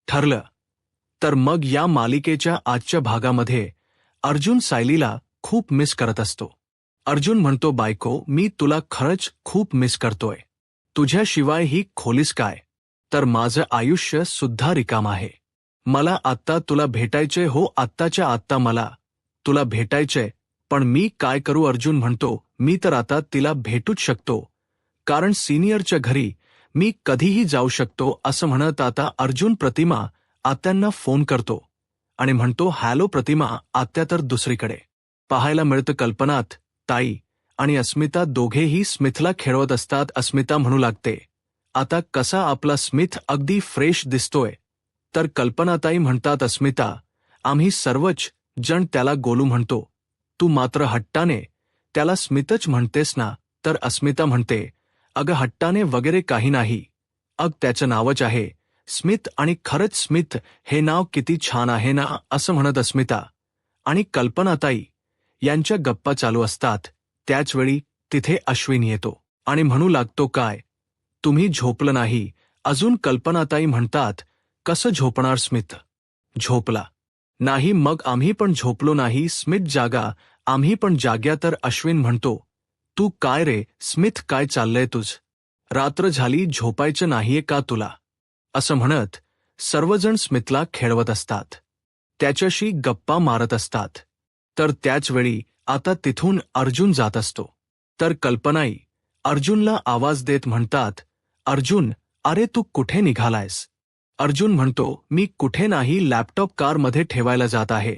ठरलं. तर मग या मालिकेच्या आजच्या भागामध्ये अर्जुन सायलीला खूप मिस करत असतो. अर्जुन म्हणतो, बायको, मी तुला खरंच खूप मिस करतोय. तुझ्याशिवाय ही खोलीस काय, तर माझं आयुष्य सुद्धा रिकाम आहे. मला आत्ता तुला भेटायचे हो, आत्ताच्या आत्ता मला तुला भेटायचंय. पण मी काय करू? अर्जुन म्हणतो, मी तर आता तिला भेटूच शकतो, कारण सिनियरच्या घरी मी कधीही जाऊ शकतो. असं म्हणत आता अर्जुन प्रतिमा आत्यांना फोन करतो आणि म्हणतो, हॅलो प्रतिमा आत्या. तर दुसरीकडे पाहायला मिळतं कल्पनात ताई आणि अस्मिता दोघेही स्मिथला खेळवत असतात. अस्मिता म्हणू लागते, आता कसा आपला स्मिथ अगदी फ्रेश दिसतोय. तर कल्पनाताई म्हणतात, अस्मिता, आम्ही सर्वच जण त्याला गोलू म्हणतो, तू मात्र हट्टाने त्याला स्मितच म्हणतेस ना. तर अस्मिता म्हणते, अगं हट्टाने वगैरे काही नाही, त्याचं नावच आहे स्मिथ, आणि खरंच स्मिथ हे नाव किती छान आहे ना. असं म्हणत अस्मिता आणि कल्पनाताई यांच्या गप्पा चालू असतात. त्याचवेळी तिथे अश्विन येतो आणि म्हणू लागतो, काय तुम्ही झोपलं नाही अजून? कल्पनाताई म्हणतात, कसं झोपणार? स्मिथ झोपला नाही, मग आम्ही पण झोपलो नाही. स्मिथ जागा, आम्ही पण जाग्या. तर अश्विन म्हणतो, तू काय रे स्मिथ, काय चाललंय तुझ? रात्र झाली, झोपायचं नाहीये का तुला? असं म्हणत सर्वजण स्मिथला खेळवत असतात, त्याच्याशी गप्पा मारत असतात. तर त्याचवेळी आता तिथून अर्जुन जात असतो. तर कल्पनाई अर्जुनला आवाज देत म्हणतात, अर्जुन, अरे तू कुठे निघालायस? अर्जुन म्हणतो, मी कुठे नाही, लॅपटॉप कारमध्ये ठेवायला जात आहे,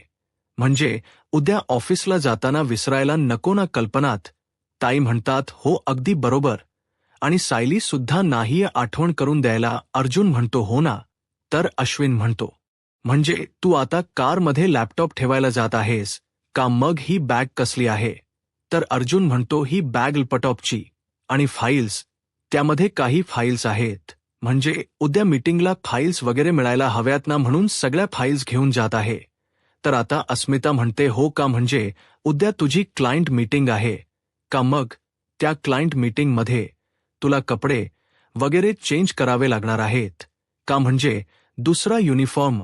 म्हणजे उद्या ऑफिसला जाताना विसरायला नको ना. कल्पनात ताई म्हणतात, हो अगदी बरोबर, आणि सायली सुद्धा नाही आठवण करून द्यायला. अर्जुन म्हणतो, हो ना. तर अश्विन म्हणतो, म्हणजे तू आता कारमध्ये लॅपटॉप ठेवायला जात आहेस का? मग ही बॅग कसली आहे? तर अर्जुन म्हणतो, ही बॅग लॅपटॉपची आणि फाईल्स, त्यामध्ये काही फाईल्स आहेत, म्हणजे उद्या मीटिंगला फाईल्स वगैरे मिळायला हव्यात ना, म्हणून सगळ्या फाईल्स घेऊन जात आहे. तर आता अस्मिता म्हणते, हो का, म्हणजे उद्या तुझी क्लायंट मीटिंग आहे का? मग त्या क्लायंट मीटिंगमध्ये तुला कपडे वगैरे चेंज करावे लागणार आहेत का, म्हणजे दुसरा युनिफॉर्म?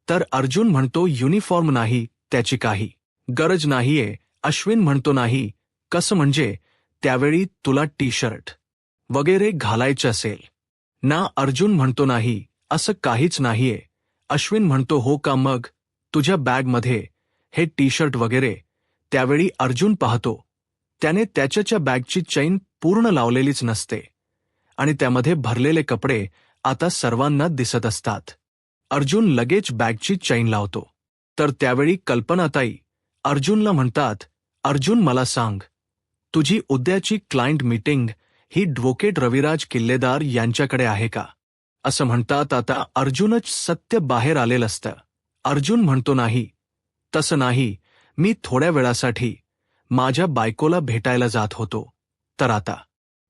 तर अर्जुन म्हणतो, युनिफॉर्म नाही, त्याची काही गरज नाहीये. अश्विन म्हणतो, नाही, कसं म्हणजे? त्यावेळी तुला टी शर्ट वगैरे घालायचं असेल ना. अर्जुन म्हणतो, नाही, असं काहीच नाहीये. अश्विन म्हणतो, हो का, मग तुझ्या बॅगमध्ये हे टी शर्ट वगैरे? त्यावेळी अर्जुन पाहतो, त्याने त्याच्या बॅगची चैन पूर्ण लावलेलीच नसते आणि त्यामध्ये भरलेले कपडे आता सर्वांना दिसत असतात. अर्जुन लगेच बॅगची चैन लावतो. तर त्यावेळी कल्पनाताई अर्जुनला म्हणतात, अर्जुन मला सांग, तुझी उद्याची क्लायंट मीटिंग ही ॲडव्होकेट रविराज किल्लेदार यांच्याकडे आहे का? असं म्हणतात. आता अर्जुनच सत्य बाहेर आलेलं असतं. अर्जुन म्हणतो, नाही, तसं नाही, मी थोड्या वेळासाठी माझ्या बायकोला भेटायला जात होतो. तर आता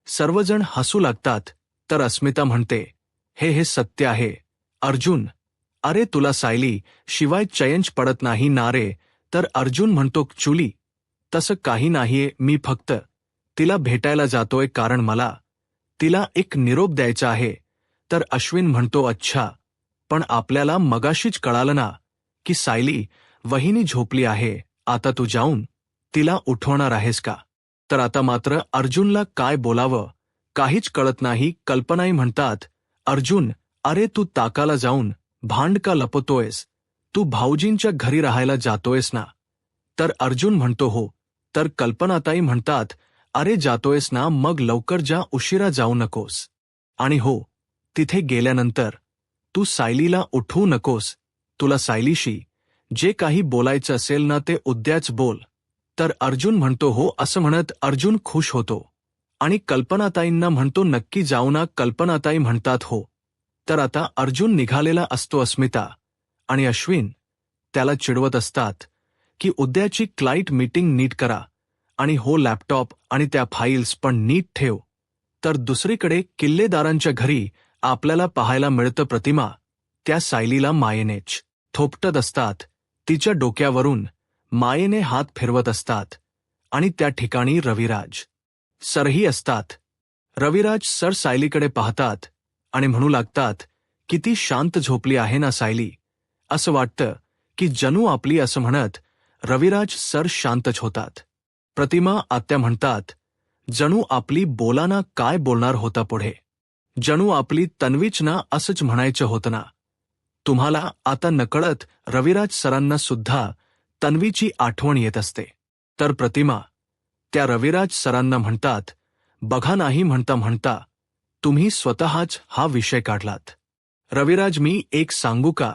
सर्वजण हसू लागतात. तर अस्मिता म्हणते, हे सत्य आहे अर्जुन, अरे तुला सायली शिवाय चयनच पडत नाही ना रे. तर अर्जुन म्हणतो, ॲक्च्युली तसं काही नाहीये, मी फक्त तिला भेटायला जातोय कारण मला तिला एक निरोप द्यायचा आहे. तर अश्विन म्हणतो, अच्छा, पण आपल्याला मगाशीच कळालं ना की सायली वहिनी झोपली आहे, आता तू जाऊन तिला उठवणार आहेस का? तर आता मात्र अर्जुनला काय बोलावं काहीच कळत नाही. कल्पनाई म्हणतात, अर्जुन, अरे तू ताकाला जाऊन भांड का लपतोयस? तू भाऊजींच्या घरी राहायला जातोयस ना? तर अर्जुन म्हणतो, हो. तर कल्पनाताई म्हणतात, अरे जातोयस ना, मग लवकर जा, उशिरा जाऊ नकोस. आणि हो, तिथे गेल्यानंतर तू सायलीला उठवू नकोस. तुला सायलीशी जे काही बोलायचं असेल ना ते उद्याच बोल. तर अर्जुन म्हणतो, हो. असं म्हणत अर्जुन खुश होतो आणि कल्पनाताईंना म्हणतो, नक्की जाऊ ना. कल्पनाताई म्हणतात, हो. तर आता अर्जुन निघालेला असतो. अस्मिता आणि अश्विन त्याला चिडवत असतात की उद्याची क्लायंट मीटिंग नीट करा आणि हो, लॅपटॉप आणि त्या फाईल्स पण नीट ठेव. तर दुसरीकडे किल्लेदारांच्या घरी आपल्याला पाहायला मिळतं प्रतिमा त्या सायलीला मायेनेच थोपटत असतात. तिच्या डोक्यावरून मायेने हात फिरवत असतात आणि त्या ठिकाणी रविराज सरही असतात. रविराज सर सायलीकडे पाहतात आणि म्हणू लागतात किती शांत झोपली आहे ना सायली. असं वाटतं की जणू आपली असं म्हणत रविराज सर शांतच होतात. प्रतिमा आत्या म्हणतात, जणू आपली बोलाना काय बोलणार होता पुढे. जणू आपली तन्वीच ना असंच म्हणायचं होतं ना. तुम्हाला आता नकळत रविराज सरांना सुद्धा तन्वीची आठवण येत असते. तर प्रतिमा त्या रविराज सरांना म्हणतात, बघा नाही म्हणता म्हणता तुम्ही स्वतःच हा विषय काढलात. रविराज मी एक सांगू का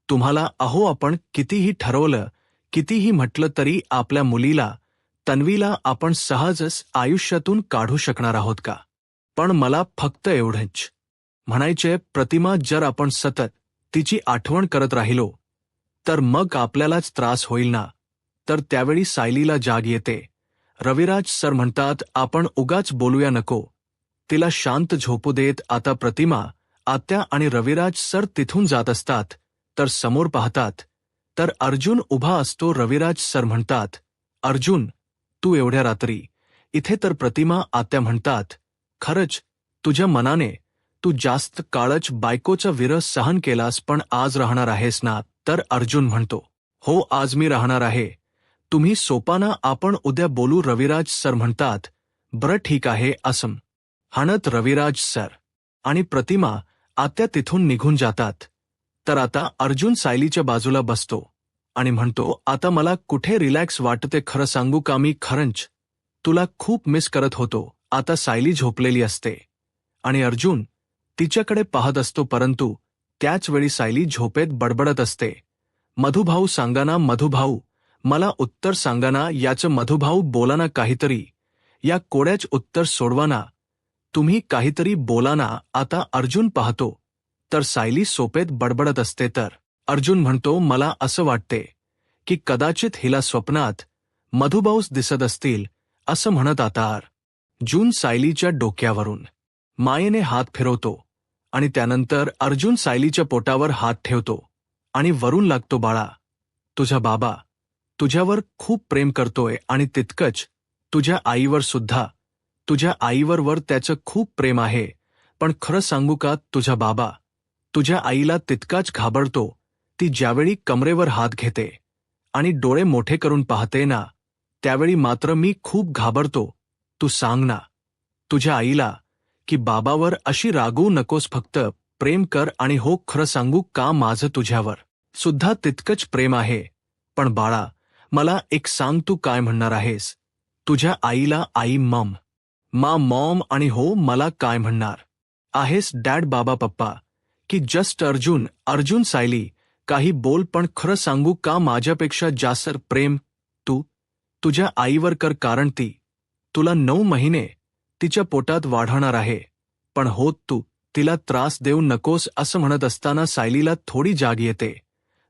तुम्हाला, अहो आपण कितीही ठरवलं कितीही म्हटलं तरी आपल्या मुलीला तन्वीला आपण सहजच आयुष्यातून काढू शकणार आहोत का. पण मला फक्त एवढंच म्हणायचे प्रतिमा, जर आपण सतत तिची आठवण करत राहिलो तर मग आपल्यालाच त्रास होईल ना. तर त्यावेळी सायलीला जाग येते. रविराज सर म्हणतात, आपण उगाच बोलूया नको, तिला शांत झोपू देत. आता प्रतिमा आत्या आणि रविराज सर तिथून जात असतात तर समोर पाहतात तर अर्जुन उभा असतो. रविराज सर म्हणतात, अर्जुन तू एवढ्या रात्री इथे. तर प्रतिमा आत्या म्हणतात, खरंच तुझ्या मनाने तू जास्त काळच बायकोचा विरह सहन केलास, पण आज राहणार आहेस ना. तर अर्जुन म्हणतो, हो आज मी राहणार आहे. तुम्ही सोपाना, आपण उद्या बोलू. रविराज सर म्हणतात, बरं ठीक आहे. असं म्हणत रविराज सर आणि प्रतिमा आत्या तिथून निघून जातात. तर आता अर्जुन सायलीच्या बाजूला बसतो आणि म्हणतो, आता मला कुठे रिलॅक्स वाटते. खरं सांगू का, मी खरंच तुला खूप मिस करत होतो. आता सायली झोपलेली असते आणि अर्जुन तिच्याकडे पाहत असतो, परंतु त्याच वेळी सायली झोपेत बडबडत असते, मधुभाऊ सांगाना, मधुभाऊ मला उत्तर सांगाना. याचं मधुभाऊ बोलाना काहीतरी, या कोड्याच उत्तर सोडवाना, तुम्ही काहीतरी बोलाना. आता अर्जुन पाहतो तर सायली सोपेत बडबडत असते. तर अर्जुन म्हणतो, मला असं वाटते की कदाचित हिला स्वप्नात मधुभाऊच दिसत असतील. असं म्हणत आता अर्जुन सायलीच्या डोक्यावरून मायेने हात फिरवतो आणि त्यानंतर अर्जुन सायलीच्या पोटावर हात ठेवतो आणि वरून लागतो, बाळा तुझा बाबा तुझ्यावर खूप प्रेम करतोय आणि तितकंच तुझ्या आईवर सुद्धा. तुझ्या आईवर त्याचं खूप प्रेम आहे. पण खरं सांगू का, तुझा बाबा तुझ्या आईला तितकाच घाबरतो. ती ज्यावेळी कमरेवर हात घेते आणि डोळे मोठे करून पाहते ना, त्यावेळी मात्र मी खूप घाबरतो. तू सांग ना तुझ्या आईला की बाबावर अशी रागवू नकोस, फक्त प्रेम कर. आणि हो, खरं सांगू का, माझं तुझ्यावर सुद्धा तितकंच प्रेम आहे. पण बाळा मला एक सांग, तू काय म्हणणार आहेस तुझ्या आईला? आई मॉम आणि हो मला काय म्हणणार आहेस डॅड, बाबा, पप्पा की जस्ट अर्जुन सायली काही बोल. पण खरं सांगू का, माझ्यापेक्षा जास्त प्रेम तू तुझ्या आईवर कर, कारण ती तुला 9 महिने तिच्या पोटात वाढवणार आहे. पण हो तू तिला त्रास देऊ नकोस. असं म्हणत असताना सायलीला थोडी जाग येते.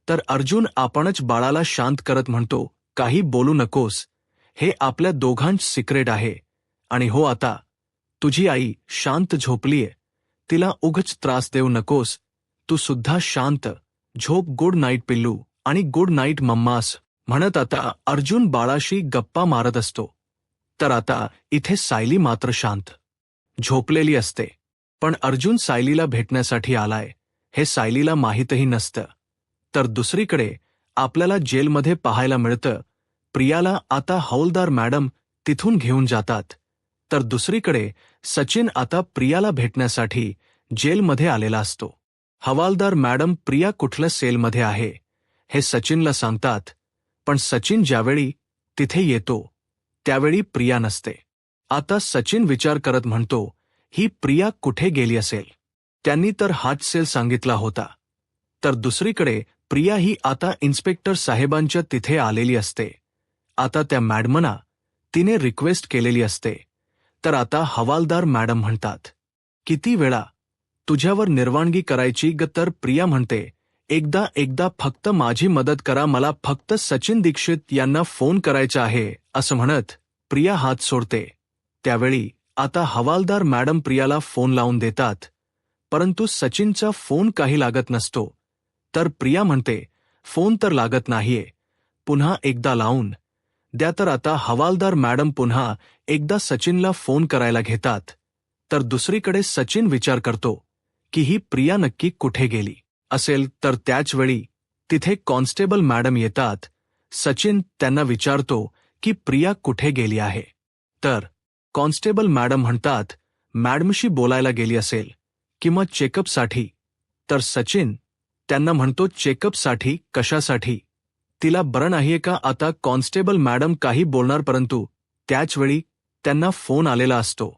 तर अर्जुन आपणच बाळाला शांत करत म्हणतो, काही बोलू नकोस, हे आपल्या दोघांच सिक्रेट आहे. आणि हो आता तुझी आई शांत झोपलीये, तिला उगाच त्रास देऊ नकोस. तू सुद्धा शांत झोप. गुड नाईट पिल्लू आणि गुड नाईट मम्मास म्हणत आता अर्जुन बाळाशी गप्पा मारत असतो. तर आता इथे सायली मात्र शांत झोपलेली असते. पण अर्जुन सायलीला भेटण्यासाठी आलाय हे सायलीला माहीतही नसतं. तर दुसरीकडे आपल्याला जेलमध्ये पाहायला मिळतं, प्रियाला आता हौलदार मॅडम तिथून घेऊन जातात. तर दुसरीकडे सचिन आता प्रियाला भेटण्यासाठी जेलमध्ये आलेला असतो. हवालदार मॅडम प्रिया कुठल्या सेलमध्ये आहे हे सचिनला सांगतात. पण सचिन ज्यावेळी तिथे येतो त्यावेळी प्रिया नसते. आता सचिन विचार करत म्हणतो, ही प्रिया कुठे गेली असेल, त्यांनी तर हाच सेल सांगितला होता. तर दुसरीकडे प्रिया ही आता इन्स्पेक्टर साहेबांच्या तिथे आलेली असते. आता त्या मॅडमना तिने रिक्वेस्ट केलेली असते. तर आता हवालदार मॅडम म्हणतात, किती वेळा तुझ्यावर निर्वाणगी करायची ग. तर प्रिया म्हणते, एकदा फक्त माझी मदत करा, मला फक्त सचिन दीक्षित यांना फोन करायचा आहे. असं म्हणत प्रिया हात सोडते. त्यावेळी आता हवालदार मॅडम प्रियाला फोन लावून देतात, परंतु सचिनचा फोन काही लागत नसतो. तर प्रिया म्हणते, फोन तर लागत नाहीये, पुन्हा एकदा लावून द्या. तर आता हवालदार मॅडम पुन्हा एकदा सचिनला फोन करायला घेतात. तर दुसरीकडे सचिन विचार करतो की ही प्रिया नक्की कुठे गेली असेल. तर त्याच वेळी तिथे कॉन्स्टेबल मॅडम येतात. सचिन त्यांना विचारतो की प्रिया कुठे गेली आहे. तर कॉन्स्टेबल मॅडम म्हणतात मॅडमशी बोलायला गेली असेल किंवा चेकअपसाठी. तर सचिन त्यांना म्हणतो चेकअपसाठी कशासाठी, तिला बरं नाहीये का. आता कॉन्स्टेबल मॅडम काही बोलणार परंतु त्याच वेळी त्यांना फोन आलेला असतो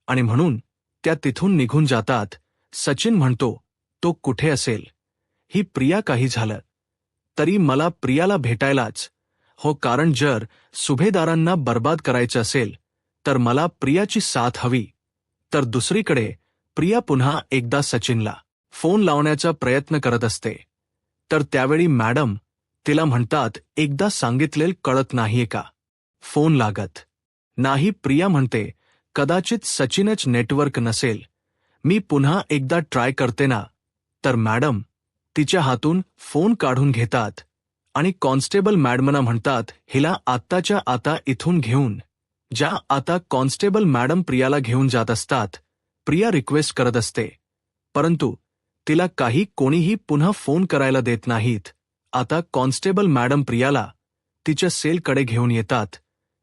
आणि म्हणून त्या तिथून निघून जातात. सचिन म्हणतो तो कुठे असेल, ही प्रिया काही झालं तरी मला प्रियाला भेटायलाच हो, कारण जर सुभेदारांना बर्बाद करायचं असेल तर मला प्रियाची साथ हवी. तर दुसरीकडे प्रिया पुन्हा एकदा सचिनला फोन लावण्याचा प्रयत्न करत असते. तर त्यावेळी मॅडम तिला म्हणतात एकदा सांगितलेलं कळत नाहीये का, फोन लागत नाही. प्रिया म्हणते कदाचित सचिनच नेटवर्क नसेल, मी पुन्हा एकदा ट्राय करते ना. तर मॅडम तिच्या हातून फोन काढून घेतात आणि कॉन्स्टेबल मॅडमना म्हणतात हिला आत्ताच्या आता इथून घेऊन ज्या. आता कॉन्स्टेबल मॅडम प्रियाला घेऊन जात असतात. प्रिया रिक्वेस्ट करत असते परंतु तिला कोणीही पुन्हा फोन करायला देत नाहीत. आता कॉन्स्टेबल मॅडम प्रियाला तिच्या सेलकडे घेऊन येतात.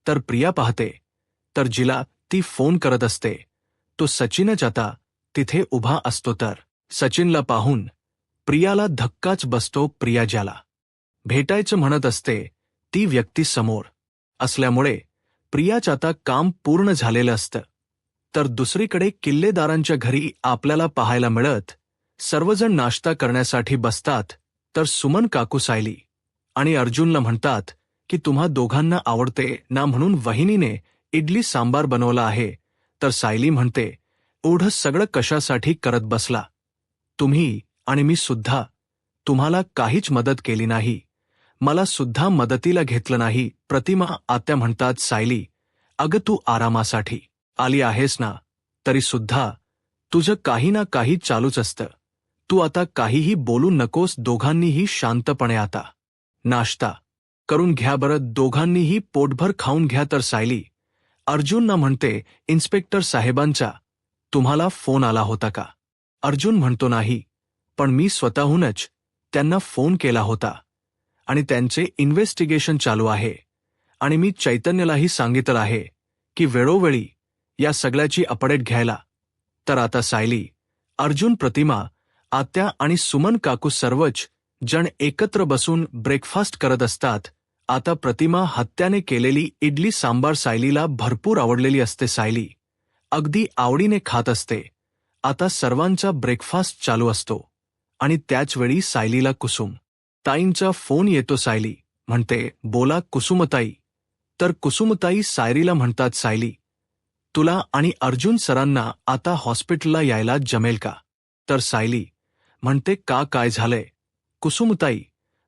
तर प्रिया पाहते तर जिला ती फोन करत असते तो सचिनच आता तिथे उभा असतो. तर सचिनला पाहून प्रियाला धक्काच बसतो. प्रिया ज्याला भेटायचं म्हणत असते ती व्यक्ती समोर असल्यामुळे प्रियाच आता काम पूर्ण झालेलं असतं. तर दुसरीकडे किल्लेदारांच्या घरी आपल्याला पाहायला मिळत सर्वजण नाश्ता करण्यासाठी बसतात. तर सुमन काकू सायली आणि अर्जुनला म्हणतात की तुम्हा दोघांना आवडते ना म्हणून वहिनीने इडली सांबार बनवला आहे. तर सायली म्हणते एवढं सगळं कशासाठी करत बसला तुम्ही, आणि मी सुद्धा तुम्हाला काहीच मदत केली नाही, मला सुद्धा मदतीला घेतलं नाही. प्रतिमा आत्या म्हणतात सायली अगं तू आरामासाठी आली आहेस ना, तरी सुद्धा तुझं काही ना काही चालूच असतं, तू आता काहीही बोलू नकोस. दोघांनीही शांतपणे आता नाश्ता करून घ्या बरं, दोघांनीही पोटभर खाऊन घ्या. तर सायली अर्जुनना म्हणते इन्स्पेक्टर साहेबांचा तुम्हाला फोन आला होता का. अर्जुन म्हणतो नाही, पण मी स्वतःहूनच त्यांना फोन केला होता आणि त्यांचे इन्व्हेस्टिगेशन चालू आहे आणि मी चैतन्यलाही सांगितलं आहे की वेळोवेळी या सगळ्याची अपडेट घ्यायला. तर आता सायली, अर्जुन, प्रतिमा आत्या आणि सुमन काकू सर्वच जण एकत्र बसून ब्रेकफास्ट करत असतात. आता प्रतिमा हत्याने केलेली इडली सांबार सायलीला भरपूर आवडलेली असते. सायली अगदी आवडीने खात असते. आता सर्वांचा ब्रेकफास्ट चालू असतो आणि त्याचवेळी सायलीला कुसुम ताईंचा फोन येतो. सायली म्हणते बोला कुसुमताई. तर कुसुमताई सायलीला म्हणतात सायली तुला आणि अर्जुन सरांना आता हॉस्पिटलला यायला जमेल का. तर सायली म्हणते का, काय झालंय. कुसुमताई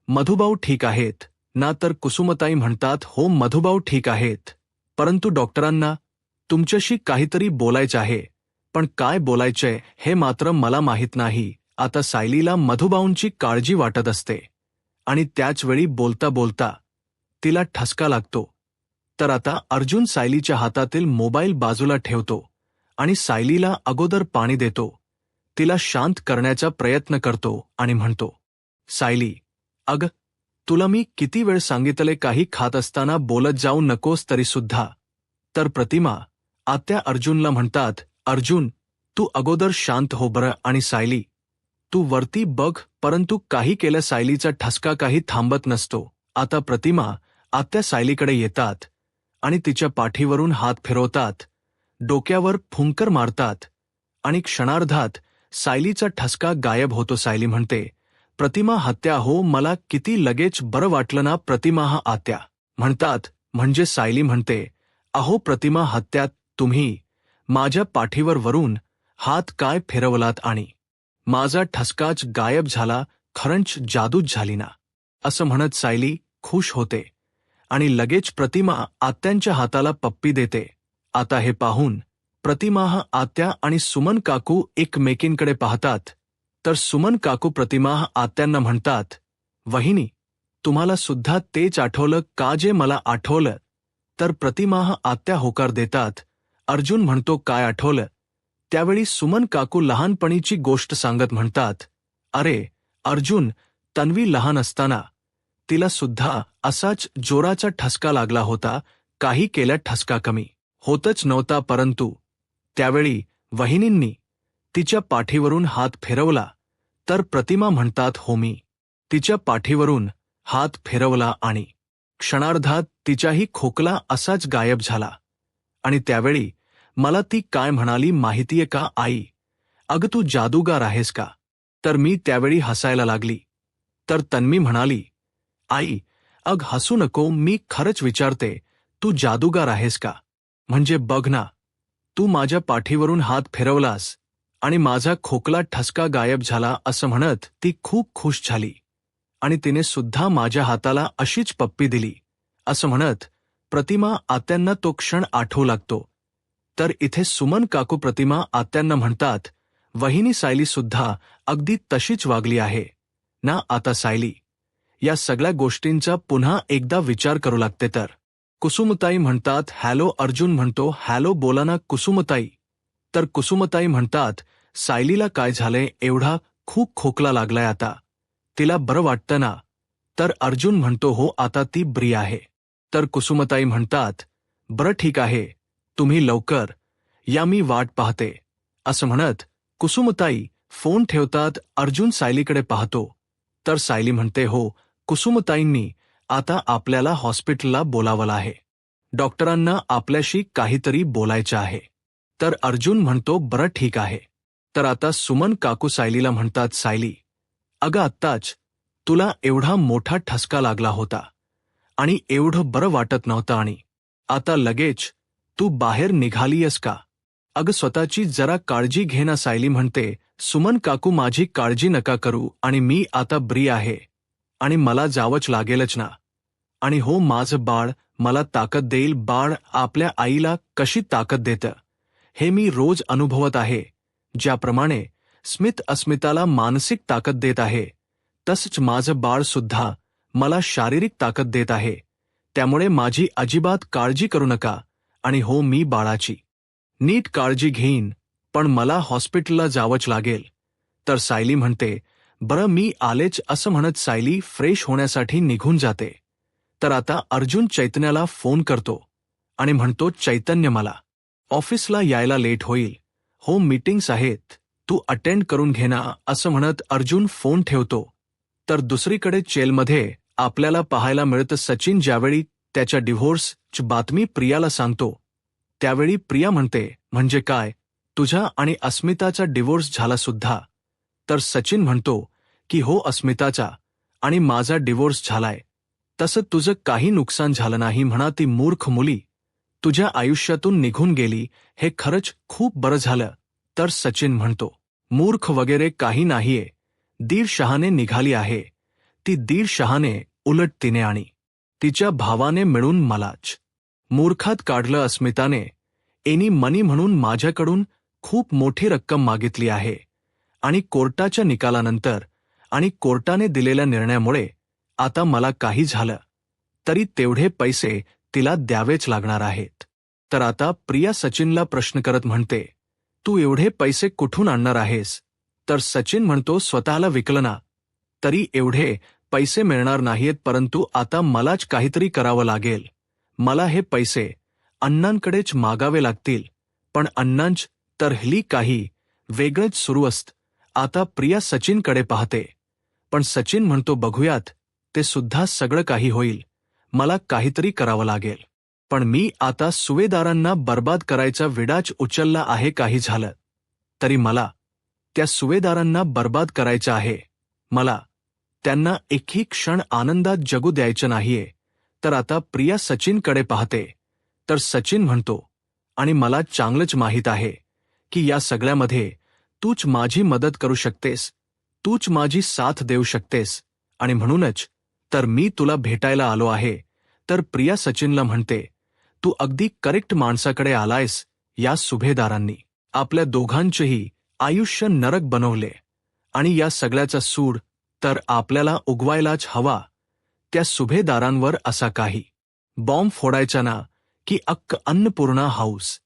मधुभाऊ ठीक आहेत ना. तर कुसुमताई म्हणतात हो मधुभाऊ ठीक आहेत, परंतु डॉक्टरांना तुमच्याशी काहीतरी बोलायचं आहे, पण काय बोलायचंय हे मात्र मला माहीत नाही. आता सायलीला मधुभाऊंची काळजी वाटत असते आणि त्याचवेळी बोलता बोलता तिला ठसका लागतो. तर आता अर्जुन सायलीच्या हातातील मोबाईल बाजूला ठेवतो आणि सायलीला अगोदर पाणी देतो. तिला शांत करण्याचा प्रयत्न करतो आणि म्हणतो सायली अग तुला मी किती वेळ सांगितले काही खात असताना बोलत जाऊ नकोस तरी सुद्धा. तर प्रतिमा आत्या अर्जुनला म्हणतात अर्जुन तू अगोदर शांत हो बरं. आणि सायली तू वरती बघ. परंतु काही केलं सायलीचा ठसका काही थांबत नसतो. आता प्रतिमा आत्या सायलीकडे येतात आणि तिच्या पाठीवरून हात फिरवतात, डोक्यावर फुंकर मारतात आणि क्षणार्धात सायलीचा ठसका गायब होतो. सायली म्हणते प्रतिमा हत्या हो, मला किती लगेच बरं वाटलं ना. प्रतिमा हा आत्या म्हणतात म्हणजे सायली म्हणते अहो प्रतिमा हत्या तुम्ही माझ्या पाठीवर वरून हात काय फिरवलात आणि माझा ठसकाच गायब झाला, खरंच जादूच झाली ना. असं म्हणत सायली खुश होते आणि लगेच प्रतिमा आत्यांच्या हाताला पप्पी देते. आता हे पाहून प्रतिमा आत्या आणि सुमन काकू एकमेकींकडे पाहतात. तर सुमन काकू प्रतिमा आत्यांना म्हणतात वहिनी तुम्हाला सुद्धा तेच आठवलं का जे मला आठवलं. तर प्रतिमा आत्या होकार देतात. अर्जुन म्हणतो काय आठवलं. त्यावेळी सुमन काकू लहानपणीची गोष्ट सांगत म्हणतात, अरे अर्जुन, तन्वी लहान असताना तिला सुद्धा असाच जोराचा ठसका लागला होता, काही केल्या ठसका कमी होतच नव्हता, परंतु त्यावेळी वहिनींनी तिच्या पाठीवरून हात फिरवला तर प्रतिमा म्हणतात, हो मी तिच्या पाठीवरून हात फिरवला आणि क्षणार्धात तिच्याही खोकला असाच गायब झाला. आणि त्यावेळी मला ती काय म्हणाली माहितीये का, आई, अगं तू जादूगार आहेस का? तर मी त्यावेळी हसायला लागली. तर तन्वी म्हणाली, आई, अग हसू नको, मी खरंच विचारते, तू जादूगार आहेस का? म्हणजे बघ ना, तू माझ्या पाठीवरून हात फिरवलास आणि माझा खोकला ठसका गायब झाला असं म्हणत ती खूप खुश झाली आणि तिने सुद्धा माझ्या हाताला अशीच पप्पी दिली असं म्हणत प्रतिमा आत्यांना तो क्षण आठवू लागतो. तर इथे सुमन काकू प्रतिमा आत्यांना म्हणतात, वहिनी सायली सुद्धा अगदी तशीच वागली आहे ना आता सायली. या सगळ्या गोष्टींचा पुन्हा एकदा विचार करू लागते. तर कुसुमताई म्हणतात, हॅलो. अर्जुन म्हणतो, हॅलो, बोला ना कुसुमताई. तर कुसुमताई म्हणतात, सायलीला काय झालंय, एवढा खूप खोकला लागलाय, आता तिला बरं वाटतं ना? तर अर्जुन म्हणतो, हो आता ती बरी आहे. तर कुसुमताई म्हणतात, बरं ठीक आहे, तुम्ही लवकर या, मी वाट पाहते असं म्हणत कुसुमताई फोन ठेवतात. अर्जुन सायलीकडे पाहतो तर सायली म्हणते, हो कुसुमताईंनी आता आपल्याला हॉस्पिटलला बोलावलं आहे, डॉक्टरांना आपल्याशी काहीतरी बोलायचं आहे. तर अर्जुन म्हणतो, बरं ठीक आहे. तर आता सुमन काकू सायलीला म्हणतात, सायली, अगं आत्ताच तुला एवढा मोठा ठसका लागला होता आणि एवढं बरं वाटत नव्हतं आणि आता लगेच तू बाहेर निघालीयस का? अगं स्वतःची जरा काळजी घे ना. सायली म्हणते, सुमन काकू माझी काळजी नका करू आणि मी आता बरी आहे आणि मला जावंच लागेलच ना. आणि हो माझं बाळ मला ताकद देईल. बाळ आपल्या आईला कशी ताकद देतं हे मी रोज अनुभवत आहे. ज्याप्रमाणे स्मित अस्मिताला मानसिक ताकद देत आहे, तसंच माझं बाळ सुद्धा मला शारीरिक ताकद देत आहे. त्यामुळे माझी अजिबात काळजी करू नका. आणि हो मी बाळाची नीट काळजी घेईन, पण मला हॉस्पिटलला जावंच लागेल. तर सायली म्हणते, बरं मी आलेच असं म्हणत सायली फ्रेश होण्यासाठी निघून जाते. तर आता अर्जुन चैतन्याला फोन करतो आणि म्हणतो, चैतन्य मला ऑफिसला यायला लेट होईल, हो मीटिंग्स आहेत, तू अटेंड करून घे ना असं म्हणत अर्जुन फोन ठेवतो. तर दुसरीकडे जेलमध्ये आपल्याला पाहायला मिळतं सचिन ज्यावेळी त्याच्या डिव्होर्सची बातमी प्रियाला सांगतो त्यावेळी प्रिया म्हणते, म्हणजे काय, तुझा आणि अस्मिताचा डिव्होर्स झाला सुद्धा? तर सचिन म्हणतो की हो अस्मिताचा आणि माझा डिव्होर्स झालाय, तसं तुझं काही नुकसान झालं नाही म्हणा. ती मूर्ख मुली तुझ्या आयुष्यातून निघून गेली, हे खरंच खूप बरं झालं. तर सचिन म्हणतो, मूर्ख वगैरे काही नाहीये, दीडशहाने निघाली आहे ती, दीडशहाने. उलट तिने आणि तिच्या भावाने मिळून मलाच मूर्खात काढलं. अस्मिताने एनी मनी म्हणून माझ्याकडून खूप मोठी रक्कम मागितली आहे आणि कोर्टाच्या निकालानंतर आणि कोर्टाने दिलेल्या निर्णयामुळे आता मला काही झालं तरी तेवढे पैसे तिला द्यावेच लागणार आहेत. तर आता प्रिया सचिनला प्रश्न करत म्हणते, तू एवढे पैसे कुठून आणणार आहेस? तर सचिन म्हणतो, स्वतःला विकलं ना तरी एवढे पैसे मिळणार नाहीत, परंतु आता मलाच काहीतरी करावं लागेल. मला हे पैसे अण्णांकडेच मागावे लागतील. पण अण्णांच तर हल्ली काही वेगळंच सुरू असतं. आता प्रिया सचिनकडे पाहते, पण सचिन म्हणतो, बघूयात, ते सुद्धा सगळं काही होईल, मला काहीतरी करावं लागेल. पण मी आता सुवेदारांना बर्बाद करायचा विडाच उचलला आहे. काही झालं तरी मला त्या सुवेदारांना बर्बाद करायचं आहे. मला त्यांना एकही क्षण आनंदात जगू द्यायचं नाहीये. तर आता प्रिया सचिनकडे पाहते तर सचिन म्हणतो, आणि मला चांगलंच माहीत आहे की या सगळ्यामध्ये तूच माझी मदत करू शकतेस, तूच माझी साथ देऊ शकतेस आणि म्हणूनच तर मी तुला भेटायला आलो आहे. तर प्रिया सचिनला म्हणते, तू अगदी करेक्ट माणसाकडे आलायस. या सुभेदारांनी आपल्या दोघांचेही आयुष्य नरक बनवले आणि या सगळ्याचा सूड तर आपल्याला उगवायलाच हवा. त्या सुभेदारांवर असा काही बॉम्ब फोडायचा ना की अक्क अन्नपूर्णा हाऊस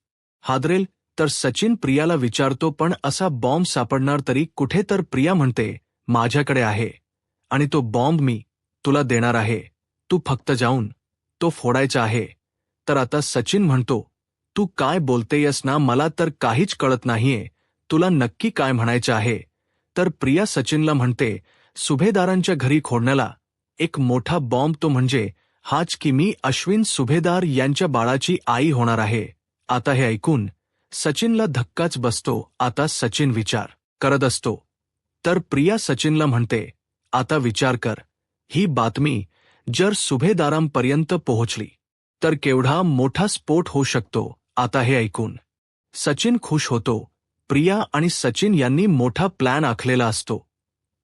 हादरेल. तर सचिन प्रियाला विचारतो, पण असा बॉम्ब सापडणार तरी कुठे? तर प्रिया म्हणते, माझ्याकडे आहे आणि तो बॉम्ब मी तुला देणार आहे, तू फक्त जाऊन तो फोडायचा आहे. तर आता सचिन म्हणतो, तू काय बोलतेयस ना, मला तर काहीच कळत नाहीये, तुला नक्की काय म्हणायचं आहे? तर प्रिया सचिनला म्हणते, सुभेदारांच्या घरी खोडण्याला एक मोठा बॉम्ब, तो म्हणजे हाच की मी अश्विन सुभेदार यांच्या बाळाची आई होणार आहे. आता हे ऐकून सचिनला धक्काच बसतो. आता सचिन विचार करत असतो. तर प्रिया सचिनला म्हणते, आता विचार कर, ही बातमी जर सुभेदारांपर्यंत पोहोचली तर केवढा मोठा स्फोट होऊ शकतो. आता हे ऐकून सचिन खुश होतो. प्रिया आणि सचिन यांनी मोठा प्लॅन आखलेला असतो.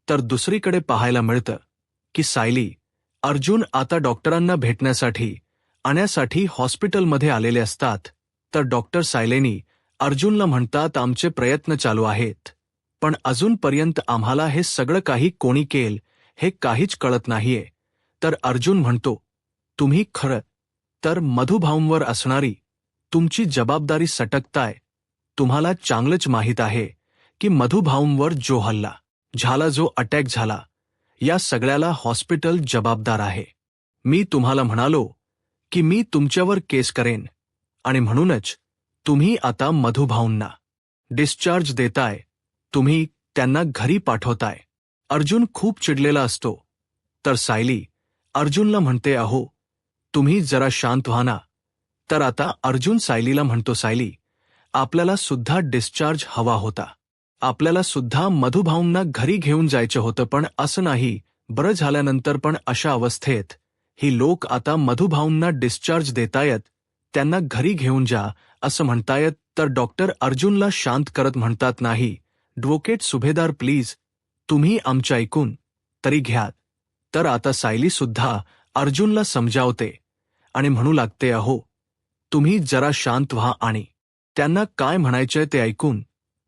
तर दुसरीकडे पाहायला मिळतं की सायली, अर्जुन आता डॉक्टरांना भेटण्यासाठी आणण्यासाठी हॉस्पिटलमध्ये आलेले असतात. तर डॉक्टर सायलेनी अर्जुनला म्हणतात, आमचे प्रयत्न चालू आहेत, पण अजूनपर्यंत आम्हाला हे सगळं काही कोणी केलं हे काहीच कळत नाहीये. तर अर्जुन म्हणतो, तुम्ही खरं तर मधुभाऊंवर असणारी तुमची जबाबदारी सटकताय. तुम्हाला चांगलंच माहीत आहे की मधुभाऊंवर जो हल्ला झाला, जो अटॅक झाला, या सगळ्याला हॉस्पिटल जबाबदार आहे. मी तुम्हाला म्हणालो की मी तुमच्यावर केस करेन आणि म्हणूनच तुम्ही आता मधुभाऊंना डिस्चार्ज देताय, तुम्ही त्यांना घरी पाठवताय. अर्जुन खूप चिडलेला असतो. तर सायली अर्जुनला म्हणते, अहो तुम्ही जरा शांत व्हा ना. तर आता अर्जुन सायलीला म्हणतो, सायली, आपल्याला सुद्धा डिस्चार्ज हवा होता, आपल्याला सुद्धा मधुभाऊंना घरी घेऊन जायचं होतं, पण असं नाही. बरं झाल्यानंतर पण अशा अवस्थेत ही लोक आता मधुभाऊंना डिस्चार्ज देतायत, त्यांना घरी घेऊन जा असं म्हणतायत. तर डॉक्टर अर्जुनला शांत करत म्हणतात, नाही ॲडव्होकेट सुभेदार, प्लीज तुम्ही आमच्या ऐकून तरी घ्या. तर आता सायली सुद्धा अर्जुनला समजावते आणि म्हणू लागते, अहो तुम्ही जरा शांत व्हा आणि त्यांना काय म्हणायचंय ते ऐकून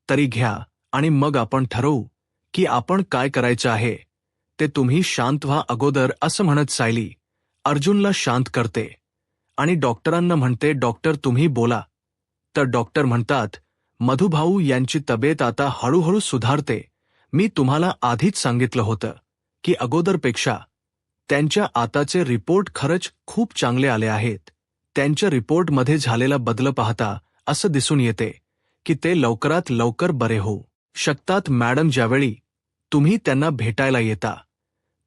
तरी घ्या आणि मग आपण ठरवू की आपण काय करायचं आहे ते. तुम्ही शांत व्हा अगोदर असं म्हणत सायली अर्जुनला शांत करते आणि डॉक्टरांना म्हणते, डॉक्टर तुम्ही बोला. तर डॉक्टर म्हणतात, मधुभाऊ यांची तब्येत आता हळूहळू सुधारते. मी तुम्हाला आधीच सांगितलं होतं की अगोदरपेक्षा त्यांच्या आताचे रिपोर्ट खरंच खूप चांगले आले आहेत. त्यांच्या रिपोर्टमध्ये झालेला बदल पाहता असं दिसून येते की ते लवकरात लवकर बरे होऊ शकतात. मॅडम, ज्यावेळी तुम्ही त्यांना भेटायला येता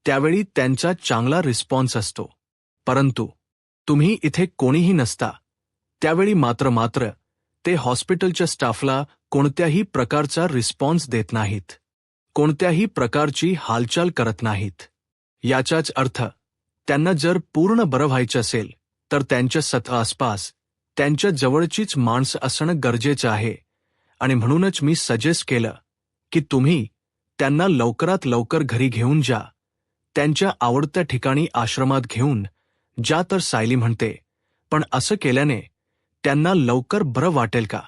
त्यावेळी त्यांचा चांगला रिस्पॉन्स असतो, परंतु तुम्ही इथे कोणीही नसता त्यावेळी मात्र ते हॉस्पिटलच्या स्टाफला कोणत्याही प्रकारचा रिस्पॉन्स देत नाहीत, कोणत्याही प्रकारची हालचाल करत नाहीत. याचाच अर्थ त्यांना जर पूर्ण बरं व्हायचं असेल तर त्यांच्या आसपास त्यांच्या जवळचीच माणसं असणं गरजेचं आहे. आणि म्हणूनच मी सजेस्ट केलं की तुम्ही त्यांना लवकरात लवकर घरी घेऊन जा, त्यांच्या आवडत्या ठिकाणी आश्रमात घेऊन जा. तर सायली म्हणते, पण असं केल्याने त्यांना लवकर बरं वाटेल का?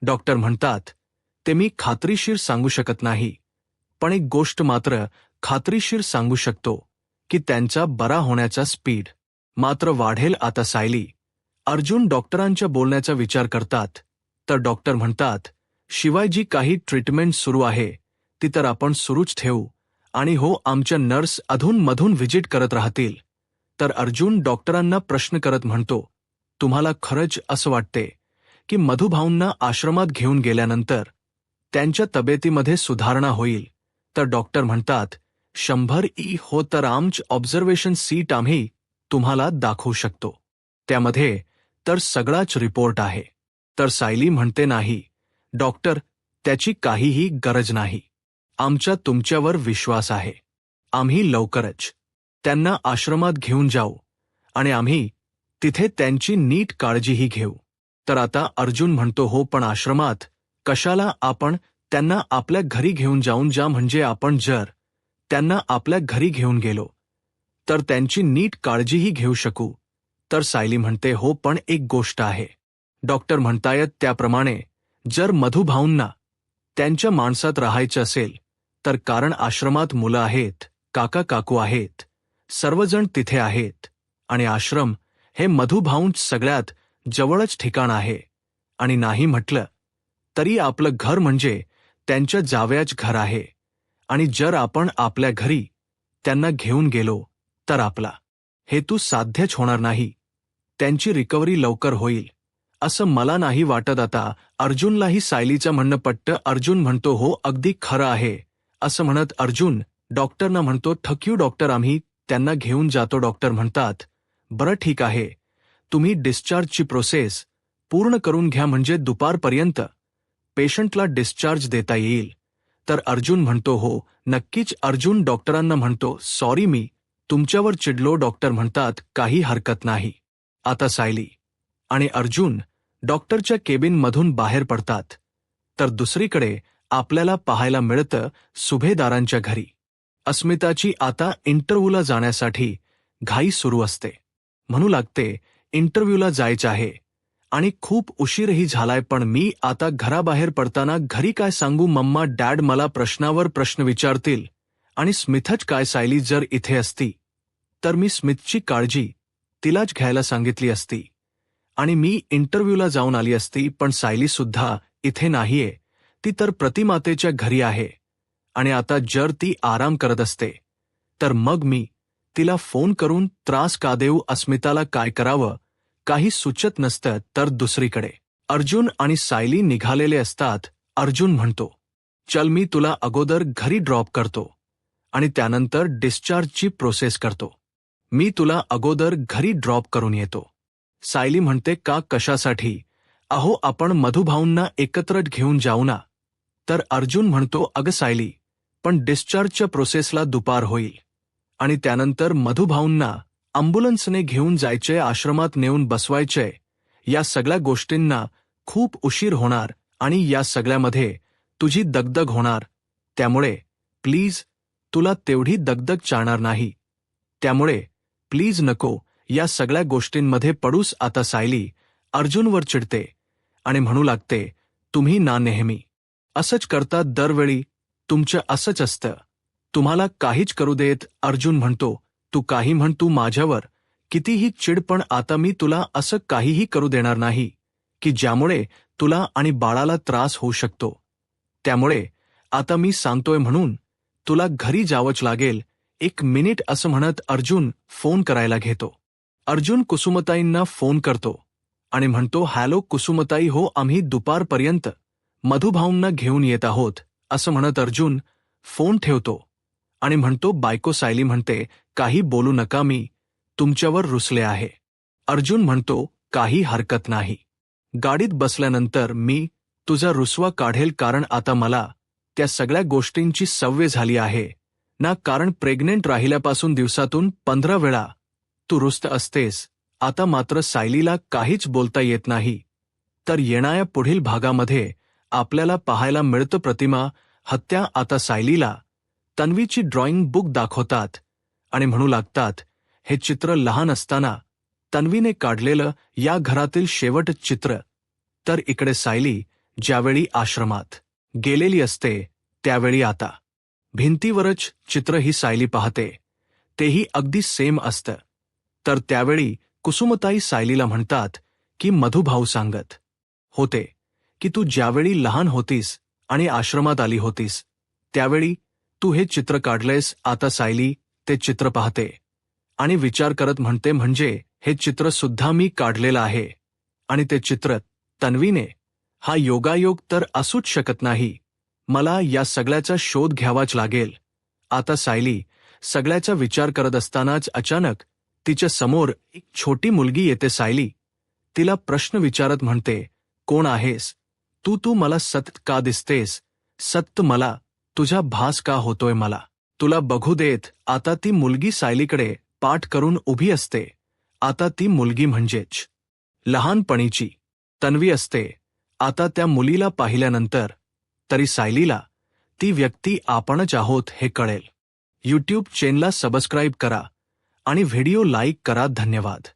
डॉक्टर म्हणतात, ते मी खात्रीशीर सांगू शकत नाही, पण एक गोष्ट मात्र खात्रीशीर सांगू शकतो की त्यांचा बरा होण्याचा स्पीड मात्र वाढेल. आता सायली अर्जुन डॉक्टरांच्या बोलण्याचा विचार करतात. तर डॉक्टर म्हणतात, शिवाय जी काही ट्रीटमेंट सुरू आहे ती तर आपण सुरूच ठेवू आणि हो, आमच्या नर्स अधूनमधून व्हिजिट करत राहतील. तर अर्जुन डॉक्टरांना प्रश्न करत म्हणतो, तुम्हाला खरंच असं वाटते की मधुभाऊंना आश्रमात घेऊन गेल्यानंतर त्यांच्या तब्येतीमध्ये सुधारणा होईल? तर डॉक्टर म्हणतात, 100% हो. तर आमचं ऑब्झर्वेशन सीट आम्ही तुम्हाला दाखवू शकतो, त्यामध्ये तर सगळाच रिपोर्ट आहे. तर सायली म्हणते, नाही डॉक्टर, त्याची काहीही गरज नाही, आमचा तुमच्यावर विश्वास आहे. आम्ही लवकरच त्यांना आश्रमात घेऊन जाऊ आणि आम्ही तिथे त्यांची नीट काळजीही घेऊ. तर आता अर्जुन म्हणतो, हो पण आश्रमात कशाला? आपण त्यांना आपल्या घरी घेऊन जाऊन जा, म्हणजे आपण जर त्यांना आपल्या घरी घेऊन गेलो तर त्यांची नीट काळजीही घेऊ शकू. तर सायली म्हणते, हो पण एक गोष्ट आहे. डॉक्टर म्हणतायत त्याप्रमाणे जर मधुभाऊंना त्यांच्या माणसात राहायचं असेल तर, कारण आश्रमात मुलं आहेत, काका काकू आहेत, सर्वजण तिथे आहेत आणि आश्रम हे मधुभाऊंच सगळ्यात जवळच ठिकाण आहे. आणि नाही म्हटलं तरी आपलं घर म्हणजे त्यांच्या जावयाच घर आहे, आणि जर आपण आपल्या घरी त्यांना घेऊन गेलो तर आपला हेतू साध्यच होणार नाही. त्यांची रिकव्हरी लवकर होईल असं मला नाही वाटत. आता अर्जुनलाही सायलीचं म्हणणं पटतं. अर्जुन म्हणतो, हो अगदी खरं आहे. असं म्हणत अर्जुन डॉक्टरना म्हणतो, थँक्यू डॉक्टर, आम्ही त्यांना घेऊन जातो. डॉक्टर म्हणतात, बरं ठीक आहे, तुम्ही डिस्चार्जची प्रोसेस पूर्ण करून घ्या म्हणजे दुपारपर्यंत पेशंटला डिस्चार्ज देता येईल. तर अर्जुन म्हणतो, हो नक्कीच. अर्जुन डॉक्टरांना म्हणतो, सॉरी मी तुमच्यावर चिडलो. डॉक्टर म्हणतात, काही हरकत नाही. आता सायली आणि अर्जुन डॉक्टरच्या केबिनमधून बाहेर पडतात. तर दुसरीकडे आपल्याला पाहायला मिळतं सुभेदारांच्या घरी. अस्मिताची आता इंटरव्ह्यूला जाण्यासाठी घाई सुरू असते. म्हणू लागते, इंटरव्ह्यूला जायचं आहे आणि खूप उशीरही झालाय, पण मी आता घराबाहेर पडताना घरी काय सांगू? मम्मा डॅड मला प्रश्नावर प्रश्न विचारतील आणि स्मिथच काय? सायली जर इथे असती तर मी स्मिथची काळजी तिलाच घ्यायला सांगितली असती आणि मी इंटरव्ह्यूला जाऊन आली असती. पण सायली सुद्धा इथे नाहीये, ती तर प्रतिमातेच्या घरी आहे. आणि आता जर ती आराम करत असते तर मग मी तिला फोन करून त्रास का देऊ? अस्मिताला काय करावं काही सुचत नसतं. तर दुसरीकडे अर्जुन आणि सायली निघालेले असतात. अर्जुन म्हणतो, चल मी तुला अगोदर घरी ड्रॉप करतो आणि त्यानंतर डिस्चार्जची प्रोसेस करतो. मी तुला अगोदर घरी ड्रॉप करून येतो. सायली म्हणते, का कशासाठी? अहो आपण मधुभाऊंना एकत्र घेऊन जाऊ ना. तर अर्जुन म्हणतो, अगं सायली, पण डिस्चार्जच्या प्रोसेसला दुपार होईल आणि त्यानंतर मधुभाऊंना अँब्युलन्सने घेऊन जायचे, आश्रमात नेऊन बसवायचे. या सगळ्या गोष्टींना खूप उशीर होणार आणि या सगळ्यामध्ये तुझी दगदग होणार. त्यामुळे प्लीज तुला तेवढी दगदग चालणार नाही. त्यामुळे प्लीज नको या सगळ्या गोष्टींमध्ये पडूस. आता सायली अर्जुनवर चिडते आणि म्हणू लागते, तुम्ही ना नेहमी असंच करता, दरवेळी तुमचं असंच असतं, तुम्हाला काहीच करू देत. अर्जुन म्हणतो, तू काही म्हण, तू माझ्यावर कितीही चिड, पण आता मी तुला असं काहीही करू देणार नाही की ज्यामुळे तुला आणि बाळाला त्रास होऊ शकतो. त्यामुळे आता मी सांगतोय म्हणून तुला घरी जावंच लागेल. 1 मिनिट असं म्हणत अर्जुन फोन करायला घेतो. अर्जुन कुसुमताईंना फोन करतो आणि म्हणतो, हॅलो कुसुमताई, हो आम्ही दुपारपर्यंत मधुभाऊंना घेऊन येत आहोत. असं म्हणत अर्जुन फोन ठेवतो आणि म्हणतो, बायको सायली म्हणते, काही बोलू नका, मी तुमच्यावर रुसले आहे. अर्जुन म्हणतो, काही हरकत नाही. गाडीत बसल्यानंतर मी तुझा रुसवा काढेल, कारण आता मला त्या सगळ्या गोष्टींची सवय झाली आहे ना. कारण प्रेग्नेंट राहिल्यापासून दिवसातून 15 वेळा तू रुसत असतेस. आता मात्र सायलीला काहीच बोलता येत नाही. तर येणाऱ्या पुढील भागामध्ये आपल्याला पाहायला मिळतं प्रतिमा हत्या. आता सायलीला तन्वीची ड्रॉइंग बुक दाखवतात आणि म्हणू लागतात, हे चित्र लहान असताना तन्वीने काढलेलं या घरातील शेवटचं चित्र. तर इकडे सायली ज्यावेळी आश्रमात गेलेली असते त्यावेळी आता भिंतीवरच चित्र ही सायली पाहते, तेही अगदी सेम असतं. तर त्यावेळी कुसुमताई सायलीला म्हणतात की मधुभाऊ सांगत होते की तू ज्यावेळी लहान होतीस आणि आश्रमात आली होतीस त्यावेळी तू हे चित्र काढलेस. आता सायली ते चित्र पाहते आणि विचार करत म्हणते, म्हणजे हे चित्र सुद्धा मी काढलेलं आहे आणि ते चित्र तन्वीने. हा योगायोग तर असूच शकत नाही. मला या सगळ्याचा शोध घ्यावाच लागेल. आता सायली सगळ्याचा विचार करत असतानाच अचानक तिच्या समोर एक छोटी मुलगी येते. सायली तिला प्रश्न विचारत म्हणते, कोण आहेस तू? तू मला सतत का दिसतेस? सतत मला तुझा भास का होतोय? मला तुला बघू देत. आता ती मुलगी सायलीकडे पाठ करून उभी असते. आता ती मुलगी म्हणजेच लहानपणीची तन्वी असते. आता त्या मुलीला पाहिल्यानंतर तरी सायलीला ती व्यक्ती आपणच आहोत हे कळेल. यूट्यूब चॅनलला सबस्क्राईब करा आणि व्हिडिओ लाईक करा. धन्यवाद.